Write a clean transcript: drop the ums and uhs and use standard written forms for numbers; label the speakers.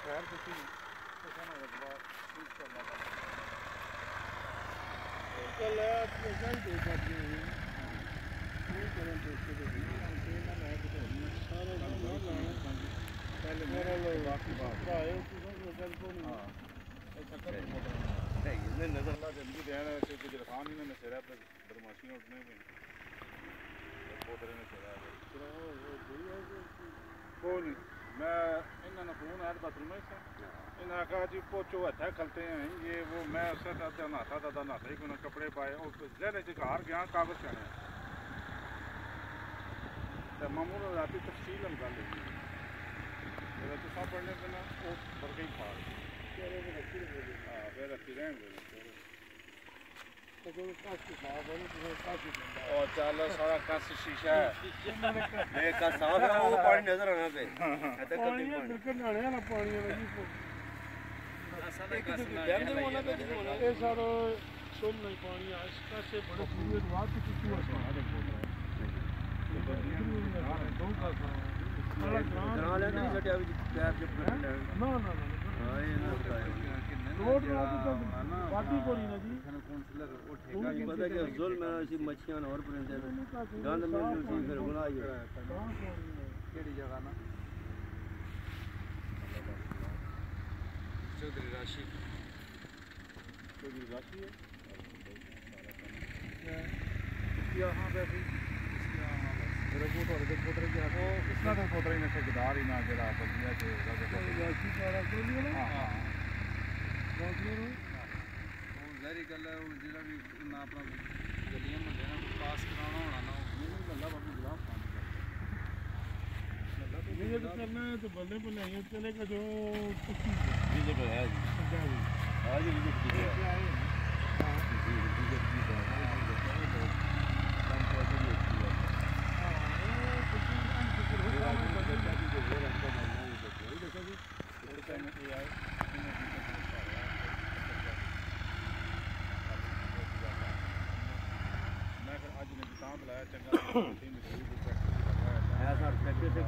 Speaker 1: खैर किसी किसान रजवा इंशाल्लाह कल अपने कल दे सकते हैं ये करें तो इसके ना मैं तो सारे ना लाना पहले मेरा लो बाकी बात है तो कल को नहीं हां ऐसा कर है ये नजर अल्लाह जल्दी देना है कि जरखान ही ने सेरा पे बदमाशी उठने में पोतरे ने सेरा कोई नहीं मैं इन्होंने फोन आया बाथरूम में से इन्होंने कहा जी पोचो हथा खलते हैं ये वो मैं उससे नहाता था नहाता ही कोई कपड़े पाए और जहर से घर गया कागज कहने तो मामू ने रात तफसील हम कर ली तो सब पढ़ने के ना वो भर गई फाड़ हाँ फिर रखी रहेंगे और चल सारा कस शीशा है एक का साफ है वो पानी नजर आना पे पानी बिल्कुल नाले वाला पानी है जी असल का डैम वाला पे ये सारा सुन नहीं पानी आस्ता से बड़े पूरे रात की किसी आसमान देख रहा है दो का सारा ग्रां ले नहीं सटिया पैर जब ना ना हां ये ना बताया रोड रात तो वादी कोनी ना जी काउंसलर वो ठेका की पता है जुल्म है ऐसी मच्छियां और परिंदे गंद मिल जूसी फिर गुनाह है केड़ी जगह ना चौधरी राशि है यहाँ पे भी मेरे को तो पोतरे के वो इसना तो पोतरे में ठेकेदार ही ना जरा बजिया के राशि वाला को लिया ना हां ज़ाहिर गल है जिहड़ा भी ना अपना गलियां मुहल्ले ना पास कराना होना ना ये गल्ला बाकी गुलाब खान ये तो करना है तो बल्ले पे नहीं चलेगा जो कुछ ये तो है जी आज ये जो है हां जी जी काम पहुंच गई है हां ये कुछ अनफिकर हो रहा है बल्ले जाती जो है रखता है ये देखो जी थोड़े टाइम में ये आए आज ने काम लाया चंगा 3 महीने ऐसा पैसे से